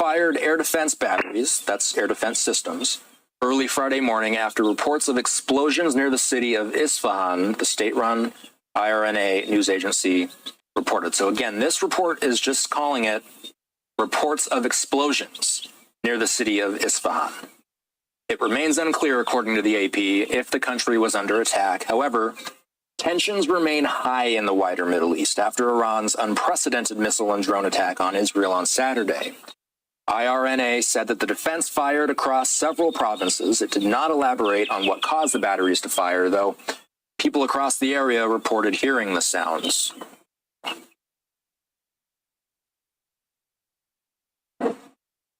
fired air defense batteries, that's air defense systems, early Friday morning after reports of explosions near the city of Isfahan, the state-run IRNA news agency reported. So again, this report is just calling it reports of explosions near the city of Isfahan. It remains unclear, according to the AP, if the country was under attack. However, tensions remain high in the wider Middle East after Iran's unprecedented missile and drone attack on Israel on Saturday. IRNA said that the defense fired across several provinces. It did not elaborate on what caused the batteries to fire, though people across the area reported hearing the sounds.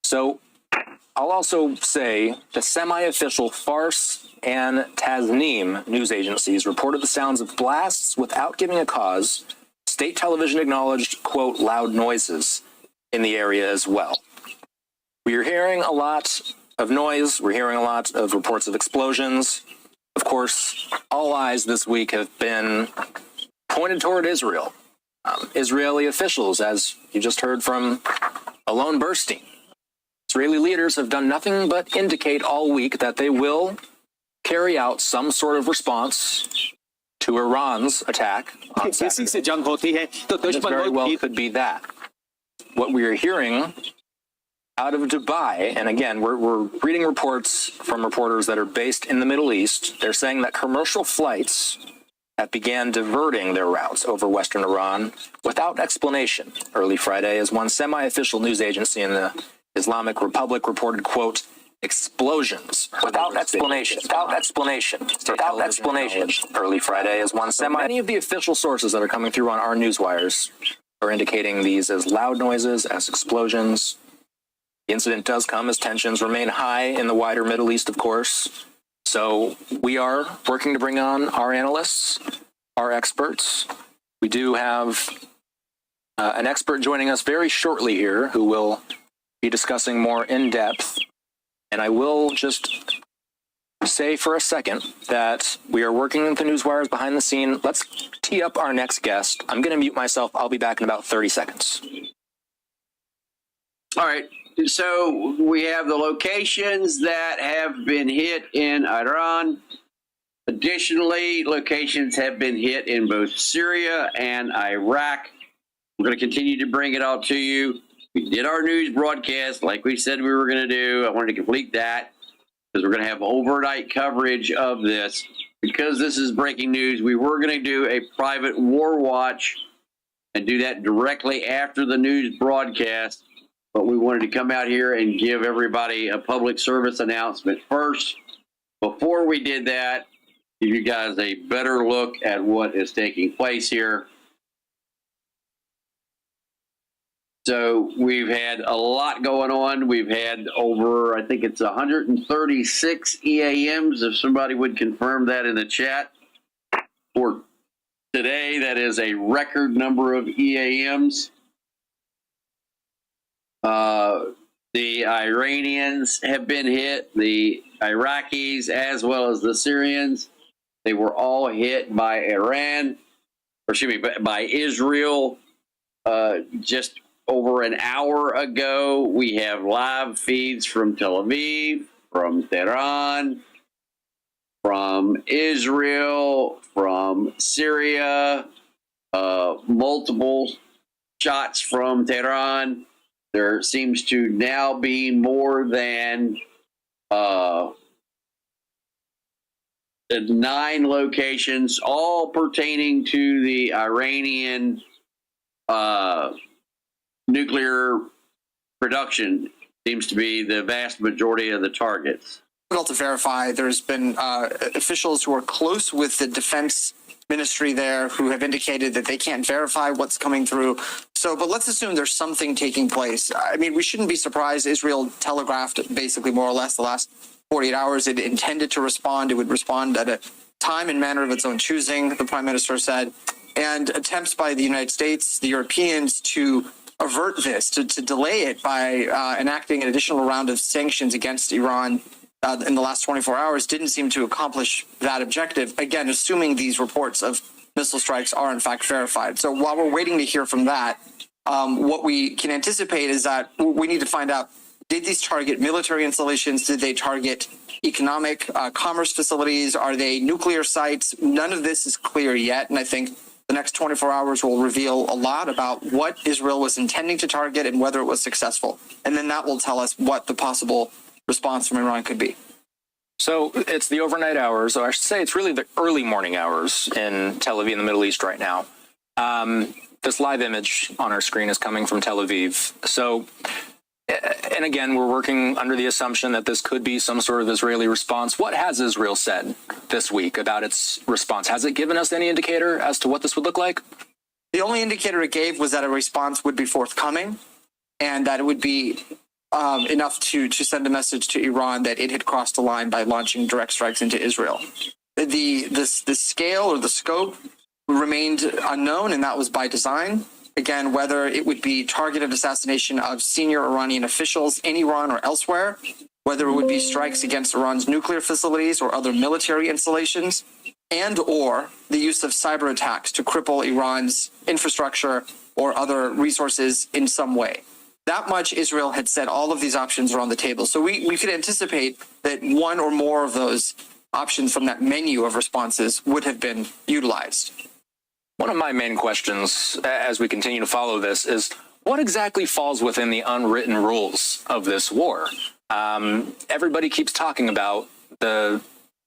So I'll also say the semi-official Fars and Tasnim news agencies reported the sounds of blasts without giving a cause. State television acknowledged, quote, loud noises in the area as well. We are hearing a lot of noise. We're hearing a lot of reports of explosions. Of course, all eyes this week have been pointed toward Israel. Israeli officials, as you just heard from Alon Burstein, Israeli leaders have done nothing but indicate all week that they will carry out some sort of response to Iran's attack on Saturday. This very well could be that. What we are hearing out of Dubai, and again, we're reading reports from reporters that are based in the Middle East. They're saying that commercial flights have began diverting their routes over Western Iran without explanation early Friday, as one semi-official news agency in the Islamic Republic reported, quote, explosions without explanation, early Friday, as one semi. Many of the official sources that are coming through on our news wires are indicating these as loud noises, as explosions. The incident does come as tensions remain high in the wider Middle East, of course. So we are working to bring on our analysts, our experts. We do have an expert joining us very shortly here who will be discussing more in depth. And I will just say for a second that we are working with the newswires behind the scene. Let's tee up our next guest. I'm going to mute myself. I'll be back in about 30 seconds. All right. So we have the locations that have been hit in Iran. Additionally, locations have been hit in both Syria and Iraq. We're going to continue to bring it all to you. We did our news broadcast like we said we were going to do. I wanted to complete that because we're going to have overnight coverage of this. Because this is breaking news, we were going to do a private war watch and do that directly after the news broadcast. But we wanted to come out here and give everybody a public service announcement first. Before we did that, give you guys a better look at what is taking place here. So we've had a lot going on. We've had over, I think it's 136 EAMs, if somebody would confirm that in the chat. For today, that is a record number of EAMs. The Iranians have been hit, the Iraqis as well as the Syrians. They were all hit by Iran, or excuse me, by Israel just over an hour ago. We have live feeds from Tel Aviv, from Tehran, from Israel, from Syria, multiple shots from Tehran. There seems to now be more than 9 locations, all pertaining to the Iranian nuclear production. Seems to be the vast majority of the targets. Difficult to verify. There's been officials who are close with the defense ministry there who have indicated that they can't verify what's coming through. So, but let's assume there's something taking place. I mean, we shouldn't be surprised. Israel telegraphed basically more or less the last 48 hours it intended to respond. It would respond at a time and manner of its own choosing, the prime minister said. And attempts by the United States, the Europeans, to avert this, to delay it by enacting an additional round of sanctions against Iran in the last 24 hours didn't seem to accomplish that objective, again, assuming these reports of missile strikes are in fact verified. So while we're waiting to hear from that, What we can anticipate is that we need to find out, did these target military installations? Did they target economic commerce facilities? Are they nuclear sites? None of this is clear yet. And I think the next 24 hours will reveal a lot about what Israel was intending to target and whether it was successful. And then that will tell us what the possible response from Iran could be. So it's the overnight hours, or I should say it's really the early morning hours in Tel Aviv in the Middle East right now. This live image on our screen is coming from Tel Aviv. So, and again, we're working under the assumption that this could be some sort of Israeli response. What has Israel said this week about its response? Has it given us any indicator as to what this would look like? The only indicator it gave was that a response would be forthcoming and that it would be enough to send a message to Iran that it had crossed the line by launching direct strikes into Israel. The scale or the scope remained unknown, and that was by design. Again, whether it would be targeted assassination of senior Iranian officials in Iran or elsewhere, whether it would be strikes against Iran's nuclear facilities or other military installations, and or the use of cyber attacks to cripple Iran's infrastructure or other resources in some way. That much Israel had said all of these options are on the table. So we could anticipate that one or more of those options from that menu of responses would have been utilized. One of my main questions as we continue to follow this is what exactly falls within the unwritten rules of this war? Everybody keeps talking about the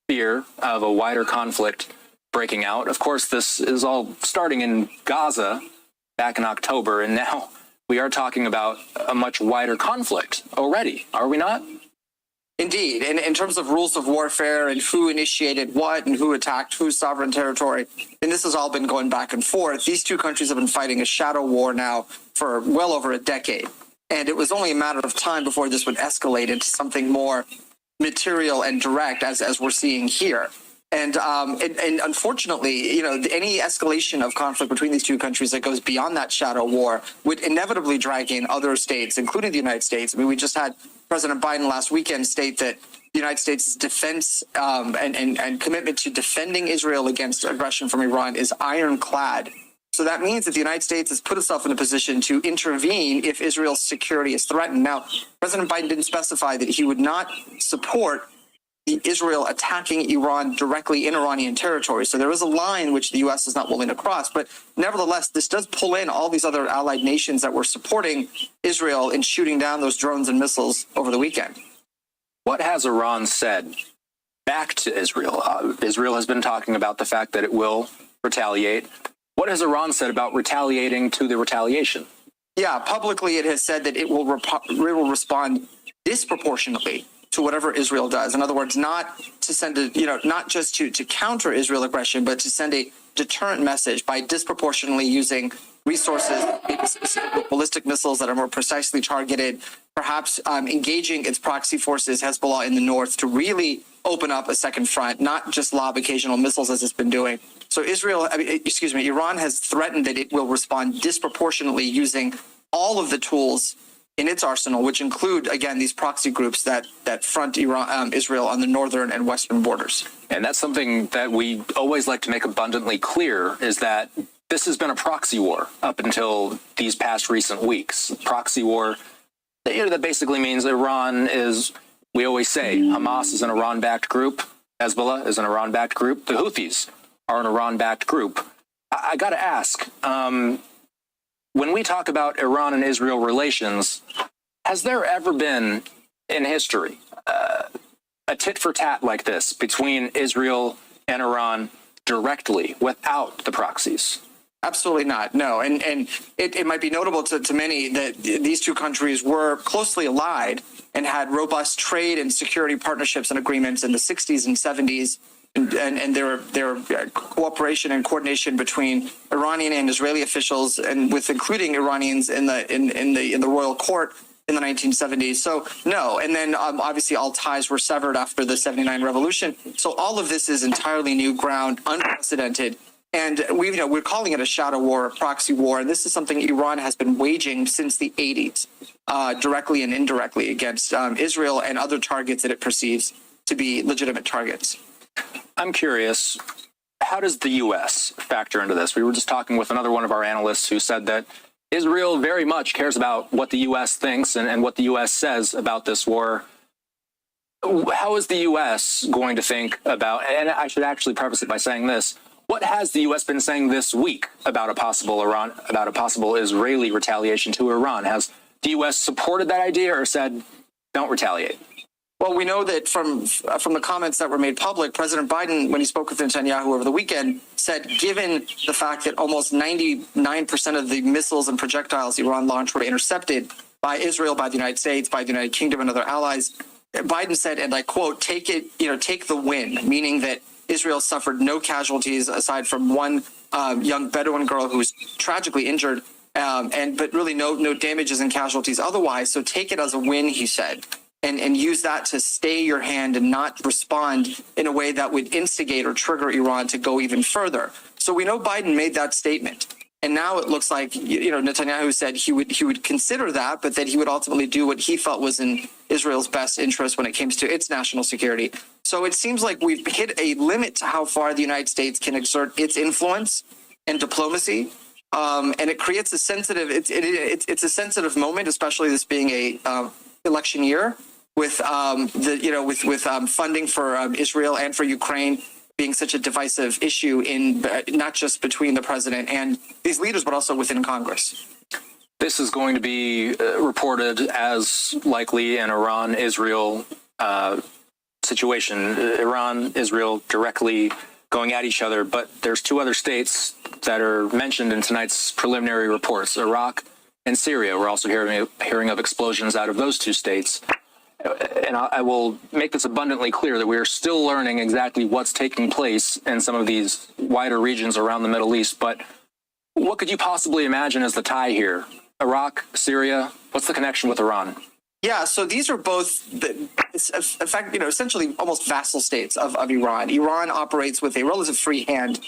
fear of a wider conflict breaking out. Of course, this is all starting in Gaza back in October, and now we are talking about a much wider conflict already, are we not? Indeed. And in terms of rules of warfare and who initiated what and who attacked whose sovereign territory, and this has all been going back and forth. These two countries have been fighting a shadow war now for well over a decade. And it was only a matter of time before this would escalate into something more material and direct, as we're seeing here. And unfortunately, you know, any escalation of conflict between these two countries that goes beyond that shadow war would inevitably drag in other states, including the United States. I mean, we just had President Biden last weekend state that the United States' defense and commitment to defending Israel against aggression from Iran is ironclad. So that means that the United States has put itself in a position to intervene if Israel's security is threatened. Now, President Biden didn't specify that he would not support Israel attacking Iran directly in Iranian territory. So there is a line which the U.S. is not willing to cross. But nevertheless, this does pull in all these other allied nations that were supporting Israel in shooting down those drones and missiles over the weekend. What has Iran said back to Israel? Israel has been talking about the fact that it will retaliate. What has Iran said about retaliating to the retaliation? Yeah, publicly it has said that it will respond disproportionately to whatever Israel does. In other words, not to send not just to counter Israel aggression, but to send a deterrent message by disproportionately using resources, maybe specific ballistic missiles that are more precisely targeted, perhaps engaging its proxy forces, Hezbollah in the north, to really open up a second front, not just lob occasional missiles as it's been doing. So Iran has threatened that it will respond disproportionately using all of the tools in its arsenal, which include, again, these proxy groups that front Israel on the northern and western borders. And that's something that we always like to make abundantly clear, is that this has been a proxy war up until these past recent weeks. Proxy war, that basically means Iran is, we always say, Hamas is an Iran-backed group, Hezbollah is an Iran-backed group, the Houthis are an Iran-backed group. I got to ask, when we talk about Iran and Israel relations, has there ever been in history a tit for tat like this between Israel and Iran directly without the proxies? Absolutely not. No. And it might be notable to many that these two countries were closely allied and had robust trade and security partnerships and agreements in the 60s and 70s. And their cooperation and coordination between Iranian and Israeli officials, and with including Iranians in the royal court in the 1970s. So no, and then obviously all ties were severed after the '79 revolution. So all of this is entirely new ground, unprecedented, and we're calling it a shadow war, a proxy war, and this is something Iran has been waging since the '80s, directly and indirectly against Israel and other targets that it perceives to be legitimate targets. I'm curious, how does the U.S. factor into this? We were just talking with another one of our analysts who said that Israel very much cares about what the U.S. thinks and what the U.S. says about this war. How is the U.S. going to think about, and I should actually preface it by saying this, what has the U.S. been saying this week about a possible Israeli retaliation to Iran? Has the U.S. supported that idea or said, don't retaliate? Well, we know that from the comments that were made public, President Biden, when he spoke with Netanyahu over the weekend, said given the fact that almost 99% of the missiles and projectiles Iran launched were intercepted by Israel, by the United States, by the United Kingdom and other allies, Biden said, and I quote, take the win, meaning that Israel suffered no casualties aside from one young Bedouin girl who was tragically injured, but really no damages and casualties otherwise. So take it as a win, he said. And use that to stay your hand and not respond in a way that would instigate or trigger Iran to go even further. So we know Biden made that statement. And now it looks like, Netanyahu said he would consider that, but that he would ultimately do what he felt was in Israel's best interest when it comes to its national security. So it seems like we've hit a limit to how far the United States can exert its influence and diplomacy. And it creates a sensitive, it's a sensitive moment, especially this being a election year, with funding for Israel and for Ukraine being such a divisive issue in not just between the president and these leaders, but also within Congress. This is going to be reported as likely an Iran-Israel situation. Iran, Israel directly going at each other, but there's two other states that are mentioned in tonight's preliminary reports, Iraq and Syria. We're also hearing of explosions out of those two states. And I will make this abundantly clear that we are still learning exactly what's taking place in some of these wider regions around the Middle East. But what could you possibly imagine as the tie here? Iraq, Syria, what's the connection with Iran? Yeah, so these are both, essentially almost vassal states of Iran. Iran operates with a relative free hand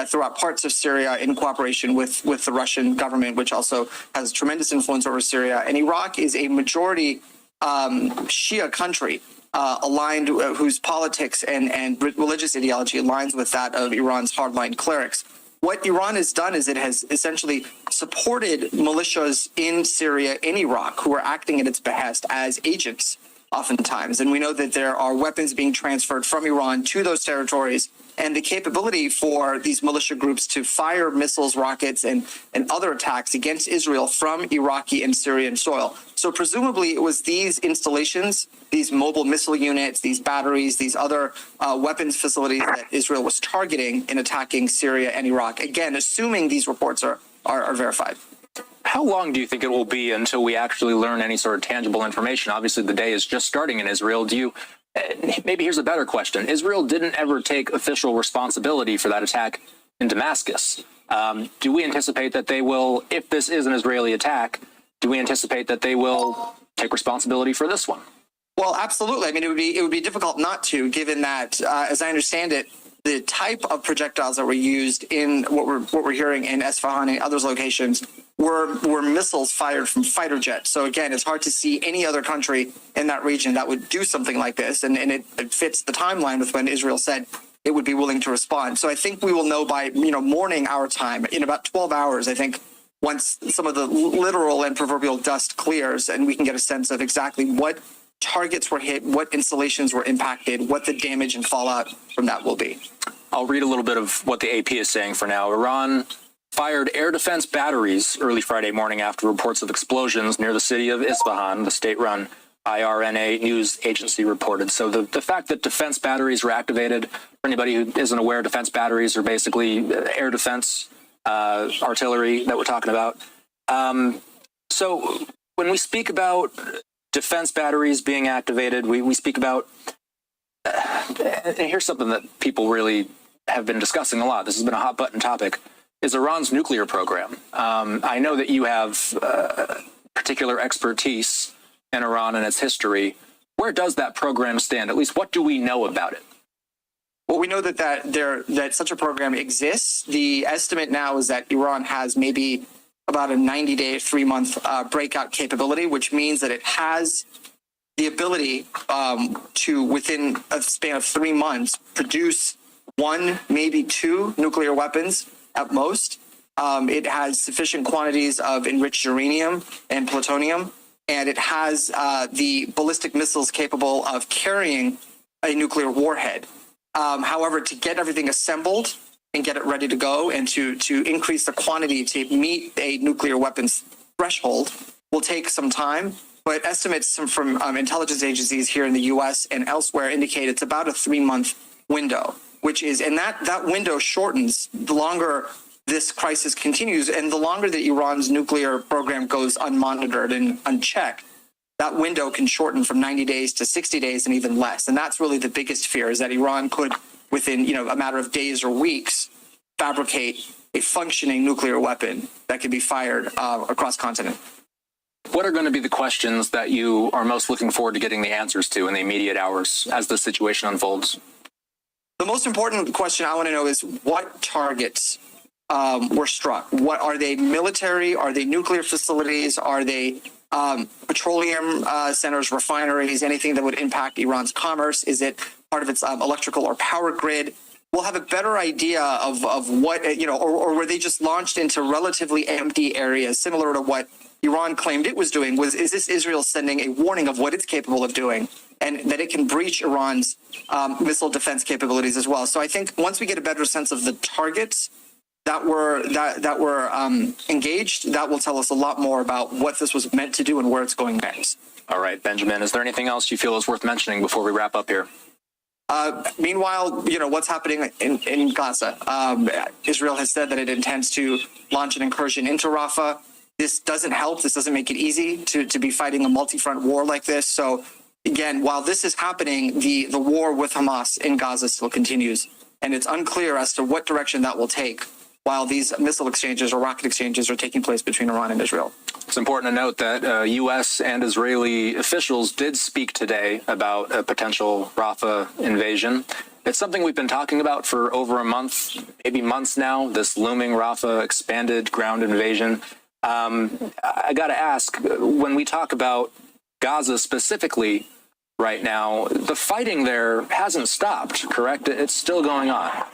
throughout parts of Syria in cooperation with the Russian government, which also has tremendous influence over Syria. And Iraq is a majority Shia country aligned, whose politics and religious ideology aligns with that of Iran's hardline clerics. What Iran has done is it has essentially supported militias in Syria, in Iraq, who are acting at its behest as agents oftentimes. And we know that there are weapons being transferred from Iran to those territories, and the capability for these militia groups to fire missiles, rockets, and other attacks against Israel from Iraqi and Syrian soil. So presumably it was these installations, these mobile missile units, these batteries, these other weapons facilities that Israel was targeting in attacking Syria and Iraq. Again, assuming these reports are verified. How long do you think it will be until we actually learn any sort of tangible information? Obviously, the day is just starting in Israel. Maybe here's a better question. Israel didn't ever take official responsibility for that attack in Damascus. Do we anticipate that they will, if this is an Israeli attack, do we anticipate that they will take responsibility for this one? Well, absolutely. I mean, it would be difficult not to, given that, as I understand it, the type of projectiles that were used in what we're hearing in Esfahan and other locations were missiles fired from fighter jets. So again, it's hard to see any other country in that region that would do something like this, and it fits the timeline with when Israel said it would be willing to respond. So I think we will know by morning our time, in about 12 hours, I think, once some of the literal and proverbial dust clears, and we can get a sense of exactly what targets were hit, what installations were impacted, what the damage and fallout from that will be. I'll read a little bit of what the AP is saying for now. Iran fired air defense batteries early Friday morning after reports of explosions near the city of Isfahan, the state-run IRNA news agency reported. So the fact that defense batteries were activated, for anybody who isn't aware, defense batteries are basically air defense artillery that we're talking about. So when we speak about defense batteries being activated, we speak about, and here's something that people really have been discussing a lot. This has been a hot button topic, is Iran's nuclear program. I know that you have particular expertise in Iran and its history. Where does that program stand? At least what do we know about it? Well, we know that such a program exists. The estimate now is that Iran has maybe about a 90-day, 3-month breakout capability, which means that it has the ability to, within a span of 3 months, produce 1, maybe 2 nuclear weapons at most. It has sufficient quantities of enriched uranium and plutonium, and it has the ballistic missiles capable of carrying a nuclear warhead. However, to get everything assembled and get it ready to go, and to increase the quantity to meet a nuclear weapons threshold will take some time. But estimates from intelligence agencies here in the U.S. and elsewhere indicate it's about a 3-month window, which is, and that window shortens the longer this crisis continues, and the longer that Iran's nuclear program goes unmonitored and unchecked, that window can shorten from 90 days to 60 days and even less. And that's really the biggest fear, is that Iran could, within a matter of days or weeks, fabricate a functioning nuclear weapon that could be fired across continent. What are going to be the questions that you are most looking forward to getting the answers to in the immediate hours as the situation unfolds? The most important question I want to know is what targets were struck. What are they? Military? Are they nuclear facilities? Are they petroleum centers, refineries, anything that would impact Iran's commerce? Is it part of its electrical or power grid? We'll have a better idea of what, or were they just launched into relatively empty areas, similar to what Iran claimed it was doing? Is this Israel sending a warning of what it's capable of doing, and that it can breach Iran's missile defense capabilities as well? So I think once we get a better sense of the targets that were engaged, that will tell us a lot more about what this was meant to do and where it's going next. All right, Benjamin, is there anything else you feel is worth mentioning before we wrap up here? Meanwhile, what's happening in Gaza. Israel has said that it intends to launch an incursion into Rafah. This doesn't help. This doesn't make it easy to be fighting a multi-front war like this. So again, while this is happening, the war with Hamas in Gaza still continues. And it's unclear as to what direction that will take while these missile exchanges or rocket exchanges are taking place between Iran and Israel. It's important to note that U.S. and Israeli officials did speak today about a potential Rafah invasion. It's something we've been talking about for over a month, maybe months now, this looming Rafah expanded ground invasion. I got to ask, when we talk about Gaza specifically right now, the fighting there hasn't stopped, correct? It's still going on.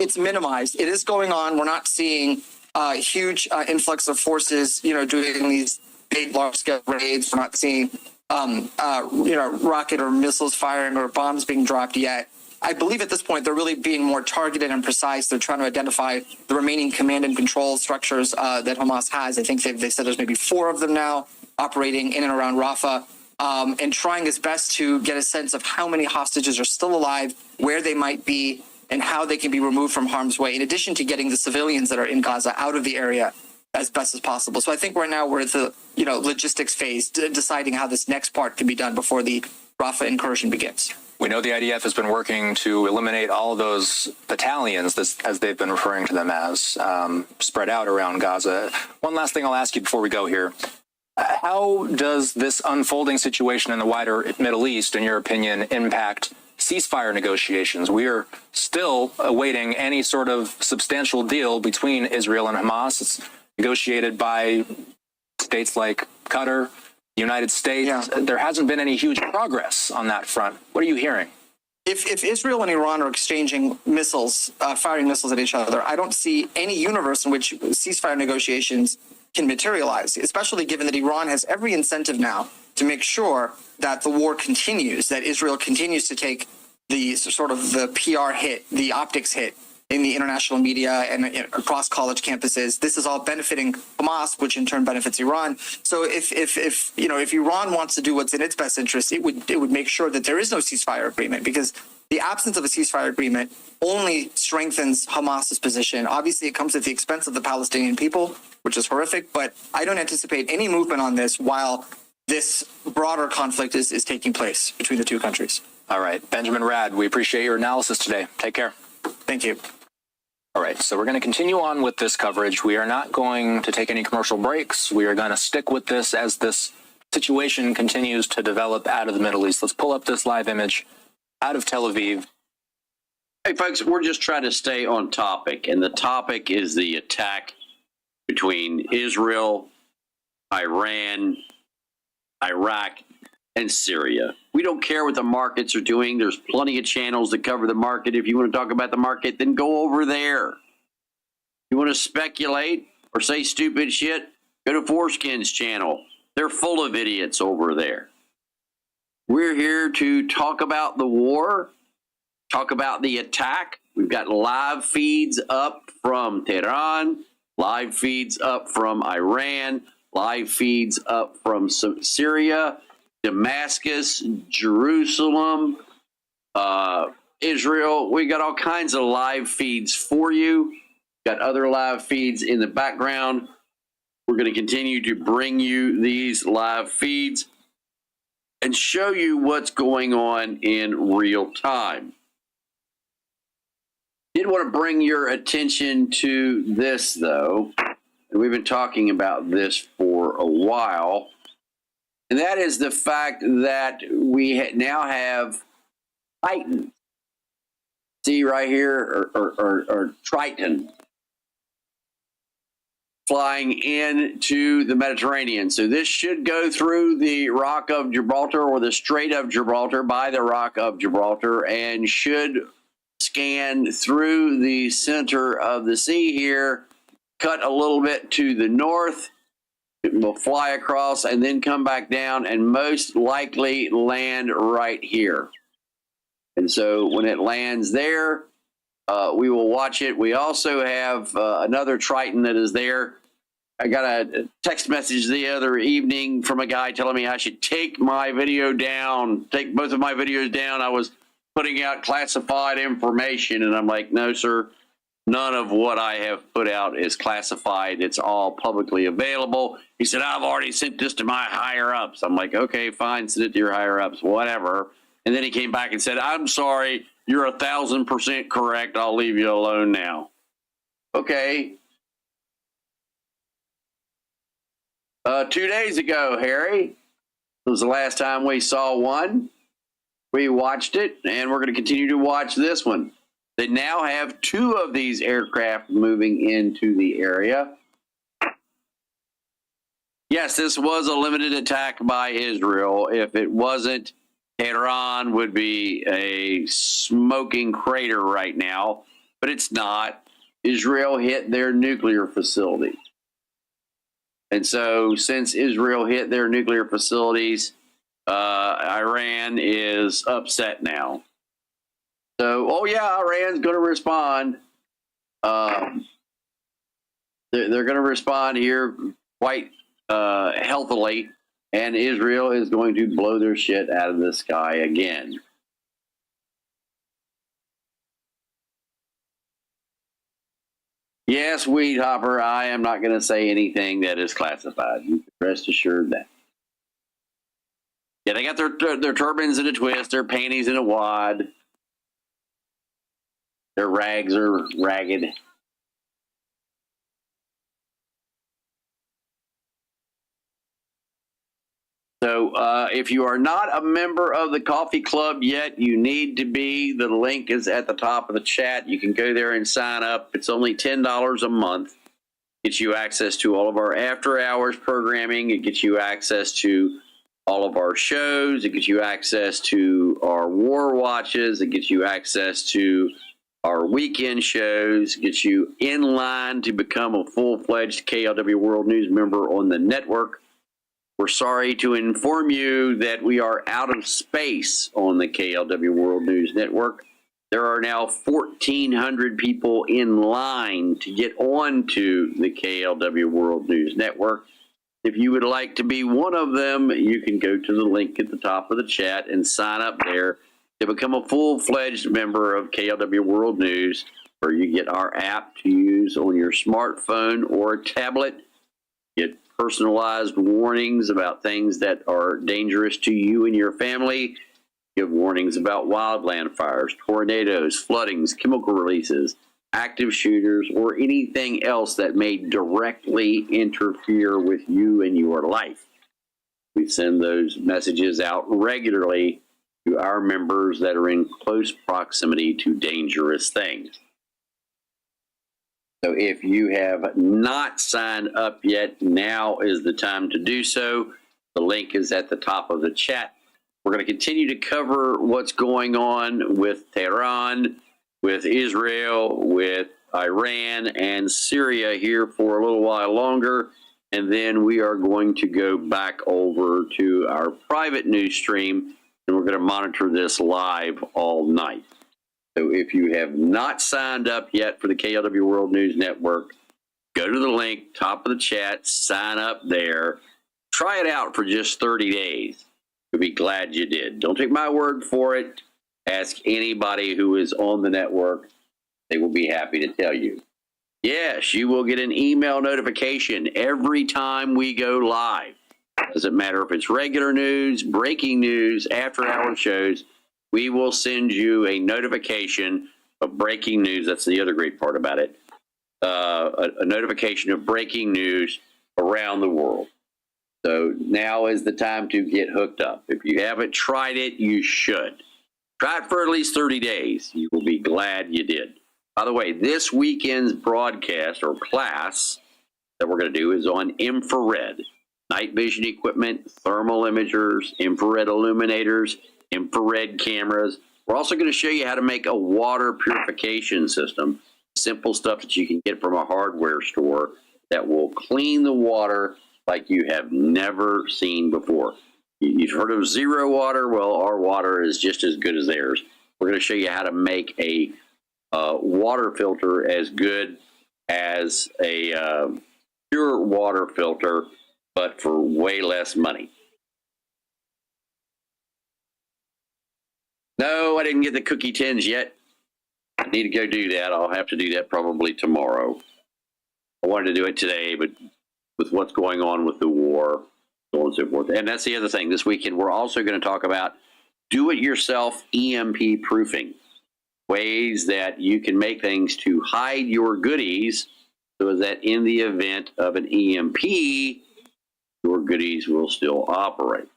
It's minimized. It is going on. We're not seeing a huge influx of forces, doing these big, large-scale raids. We're not seeing, rocket or missiles firing or bombs being dropped yet. I believe at this point they're really being more targeted and precise. They're trying to identify the remaining command and control structures that Hamas has. I think they said there's maybe 4 of them now operating in and around Rafah, and trying its best to get a sense of how many hostages are still alive, where they might be, and how they can be removed from harm's way, in addition to getting the civilians that are in Gaza out of the area as best as possible. So I think right now we're at the logistics phase, deciding how this next part can be done before the Rafah incursion begins. We know the IDF has been working to eliminate all of those battalions, as they've been referring to them as, spread out around Gaza. One last thing I'll ask you before we go here. How does this unfolding situation in the wider Middle East, in your opinion, impact ceasefire negotiations? We are still awaiting any sort of substantial deal between Israel and Hamas. It's negotiated by states like Qatar, the United States. Yeah. There hasn't been any huge progress on that front. What are you hearing? If Israel and Iran are exchanging missiles, firing missiles at each other, I don't see any universe in which ceasefire negotiations can materialize, especially given that Iran has every incentive now to make sure that the war continues, that Israel continues to take the sort of the PR hit, the optics hit in the international media and across college campuses. This is all benefiting Hamas, which in turn benefits Iran. So if Iran wants to do what's in its best interest, it would make sure that there is no ceasefire agreement, because the absence of a ceasefire agreement only strengthens Hamas's position. Obviously, it comes at the expense of the Palestinian people, which is horrific, but I don't anticipate any movement on this while this broader conflict is taking place between the two countries. All right. Benjamin Rad, we appreciate your analysis today. Take care. Thank you. All right. So we're going to continue on with this coverage. We are not going to take any commercial breaks. We are going to stick with this as this situation continues to develop out of the Middle East. Let's pull up this live image out of Tel Aviv. Hey, folks, we're just trying to stay on topic, and the topic is the attack between Israel, Iran, Iraq, and Syria. We don't care what the markets are doing. There's plenty of channels that cover the market. If you want to talk about the market, then go over there. You want to speculate or say stupid shit? Go to Foreskin's channel. They're full of idiots over there. We're here to talk about the war, talk about the attack. We've got live feeds up from Tehran, live feeds up from Iran, live feeds up from Syria, Damascus, Jerusalem, Israel. We got all kinds of live feeds for you. Got other live feeds in the background. We're going to continue to bring you these live feeds and show you what's going on in real time. Did want to bring your attention to this, though, and we've been talking about this for a while, and that is the fact that we now have Titan. See right here, or Triton, flying into the Mediterranean. So this should go through the Rock of Gibraltar or the Strait of Gibraltar by the Rock of Gibraltar and should scan through the center of the sea here, cut a little bit to the north. It will fly across and then come back down and most likely land right here. And so when it lands there, we will watch it. We also have another Triton that is there. I got a text message the other evening from a guy telling me I should take my video down, take both of my videos down. I was putting out classified information, and I'm like, no, sir, none of what I have put out is classified. It's all publicly available. He said, I've already sent this to my higher-ups. I'm like, okay, fine, send it to your higher-ups, whatever. And then he came back and said, I'm sorry, you're 1,000% correct. I'll leave you alone now. Okay. 2 days ago, Harry, was the last time we saw one. We watched it, and we're going to continue to watch this one. They now have 2 of these aircraft moving into the area. Yes, this was a limited attack by Israel. If it wasn't, Tehran would be a smoking crater right now, but it's not. Israel hit their nuclear facilities. And so since Israel hit their nuclear facilities, Iran is upset now. So, oh yeah, Iran's going to respond. They're going to respond here quite healthily. And Israel is going to blow their shit out of the sky again. Yes, Weed Hopper, I am not going to say anything that is classified. You can rest assured that. Yeah, they got their turbans in a twist, their panties in a wad. Their rags are ragged. So if you are not a member of the coffee club yet, you need to be. The link is at the top of the chat. You can go there and sign up. It's only $10 a month. Gets you access to all of our after hours programming. It gets you access to all of our shows. It gets you access to our war watches. It gets you access to our weekend shows. It gets you in line to become a full-fledged KLW World News member on the network. We're sorry to inform you that we are out of space on the KLW World News Network. There are now 1,400 people in line to get onto the KLW World News Network. If you would like to be one of them, you can go to the link at the top of the chat and sign up there to become a full-fledged member of KLW World News, where you get our app to use on your smartphone or tablet. Get personalized warnings about things that are dangerous to you and your family. Give warnings about wildland fires, tornadoes, floodings, chemical releases, active shooters, or anything else that may directly interfere with you and your life. We send those messages out regularly to our members that are in close proximity to dangerous things. So if you have not signed up yet, now is the time to do so. The link is at the top of the chat. We're going to continue to cover what's going on with Tehran, with Israel, with Iran and Syria here for a little while longer. And then we are going to go back over to our private news stream, and we're going to monitor this live all night. So if you have not signed up yet for the KLW World News Network, go to the link, top of the chat, sign up there. Try it out for just 30 days. You'll be glad you did. Don't take my word for it. Ask anybody who is on the network. They will be happy to tell you. Yes, you will get an email notification every time we go live. Doesn't matter if it's regular news, breaking news, after-hour shows. We will send you a notification of breaking news. That's the other great part about it. A notification of breaking news around the world. So now is the time to get hooked up. If you haven't tried it, you should. Try it for at least 30 days. You will be glad you did. By the way, this weekend's broadcast or class that we're going to do is on infrared. Night vision equipment, thermal imagers, infrared illuminators, infrared cameras. We're also going to show you how to make a water purification system. Simple stuff that you can get from a hardware store that will clean the water like you have never seen before. You've heard of zero water? Well, our water is just as good as theirs. We're going to show you how to make a water filter as good as a pure water filter, but for way less money. No, I didn't get the cookie tins yet. I need to go do that. I'll have to do that probably tomorrow. I wanted to do it today, but with what's going on with the war, so on and so forth. And that's the other thing. This weekend, we're also going to talk about do-it-yourself EMP proofing. Ways that you can make things to hide your goodies so that in the event of an EMP, your goodies will still operate.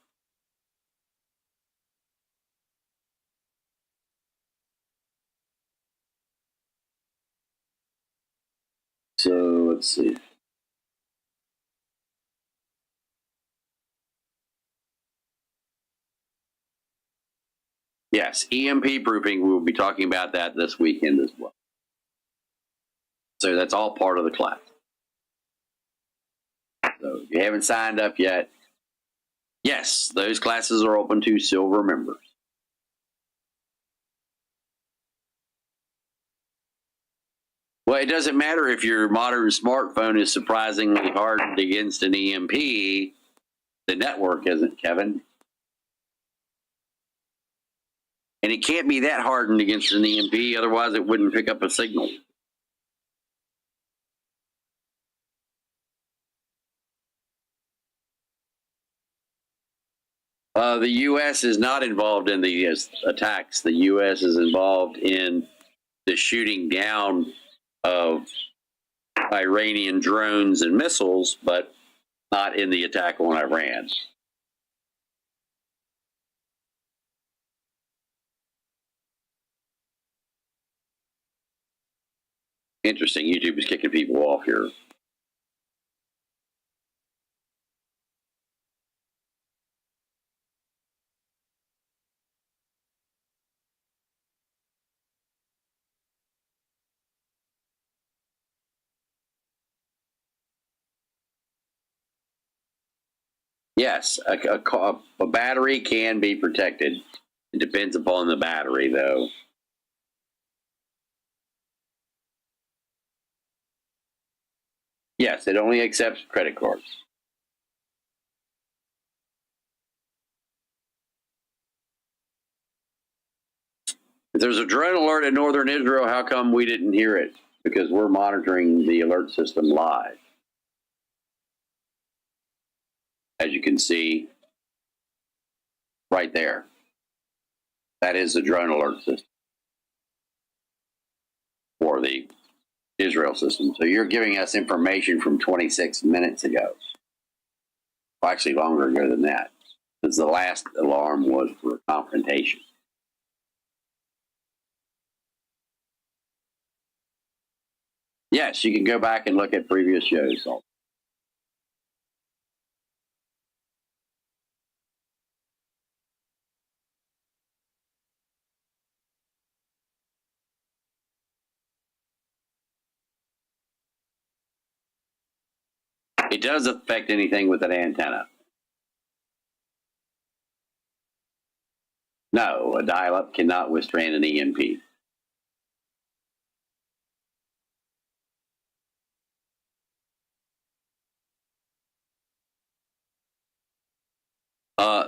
So let's see. Yes, EMP proofing, we will be talking about that this weekend as well. So that's all part of the class. So if you haven't signed up yet, yes, those classes are open to silver members. Well, it doesn't matter if your modern smartphone is surprisingly hardened against an EMP. The network isn't, Kevin. And it can't be that hardened against an EMP, otherwise it wouldn't pick up a signal. The U.S. is not involved in the attacks. The U.S. is involved in the shooting down of Iranian drones and missiles, but not in the attack on Iran. Interesting. YouTube is kicking people off here. Yes, a battery can be protected. It depends upon the battery, though. Yes, it only accepts credit cards. If there's a drone alert in northern Israel, how come we didn't hear it? Because we're monitoring the alert system live. As you can see right there, that is the drone alert system for the Israel system. So you're giving us information from 26 minutes ago. Well, actually longer ago than that, because the last alarm was for confrontation. Yes, you can go back and look at previous shows. It doesn't affect anything with an antenna. No, a dial-up cannot withstand an EMP.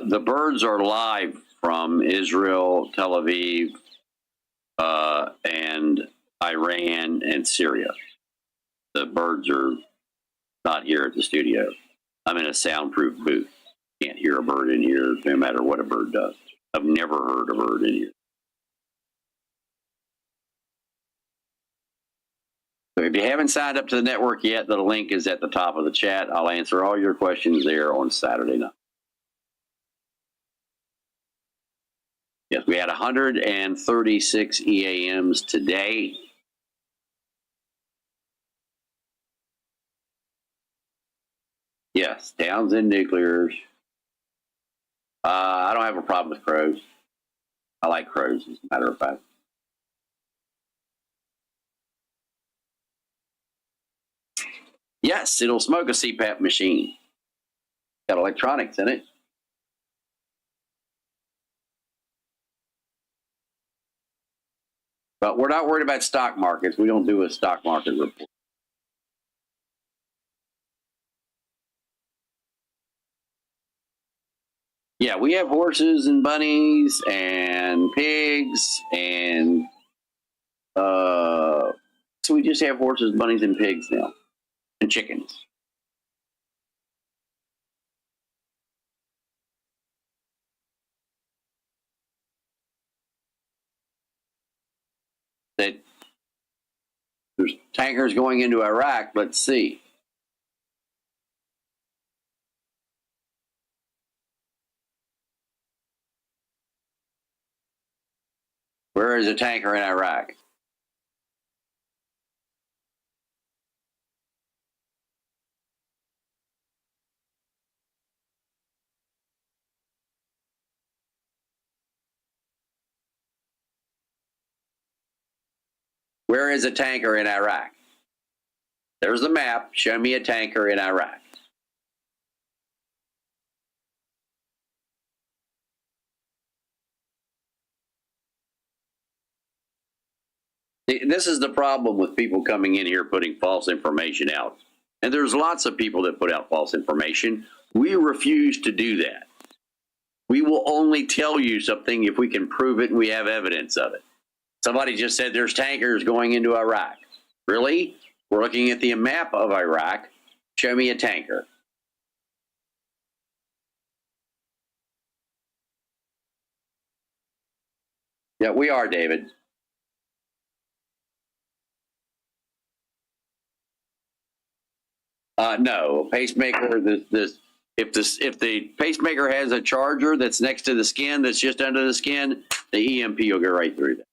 The birds are live from Israel, Tel Aviv, and Iran and Syria. The birds are not here at the studio. I'm in a soundproof booth. Can't hear a bird in here, no matter what a bird does. I've never heard a bird in here. So if you haven't signed up to the network yet, the link is at the top of the chat. I'll answer all your questions there on Saturday night. Yes, we had 136 EAMs today. Yes, Townsend Nuclears. I don't have a problem with crows. I like crows, as a matter of fact. Yes, it'll smoke a CPAP machine. Got electronics in it. But we're not worried about stock markets. We don't do a stock market report. Yeah, we have horses and bunnies and pigs and so we just have horses, bunnies, and pigs now, and chickens. That there's tankers going into Iraq. Let's see. Where is a tanker in Iraq? Where is a tanker in Iraq? There's the map. Show me a tanker in Iraq. This is the problem with people coming in here putting false information out. And there's lots of people that put out false information. We refuse to do that. We will only tell you something if we can prove it and we have evidence of it. Somebody just said there's tankers going into Iraq. Really? We're looking at the map of Iraq. Show me a tanker. Yeah, we are, David. No, a pacemaker. If the pacemaker has a charger that's next to the skin, that's just under the skin, the EMP will go right through that.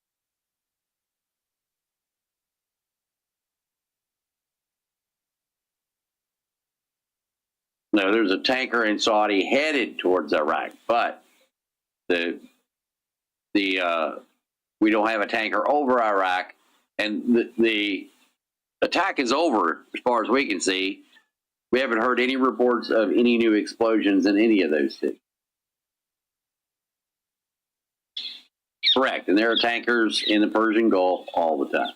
No, there's a tanker in Saudi headed towards Iraq, but we don't have a tanker over Iraq, and the attack is over as far as we can see. We haven't heard any reports of any new explosions in any of those cities. Correct, and there are tankers in the Persian Gulf all the time.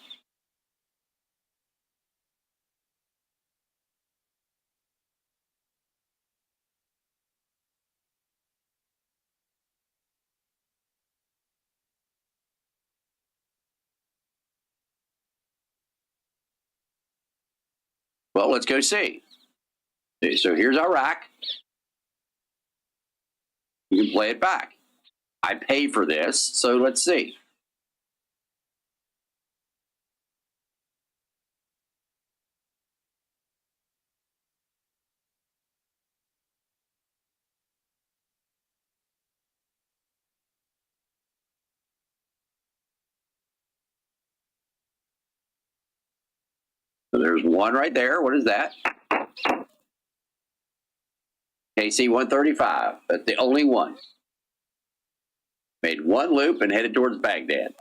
Well, let's go see. So here's Iraq. You can play it back. I pay for this, so let's see. So there's one right there. What is that? KC-135. That's the only one. Made one loop and headed towards Baghdad.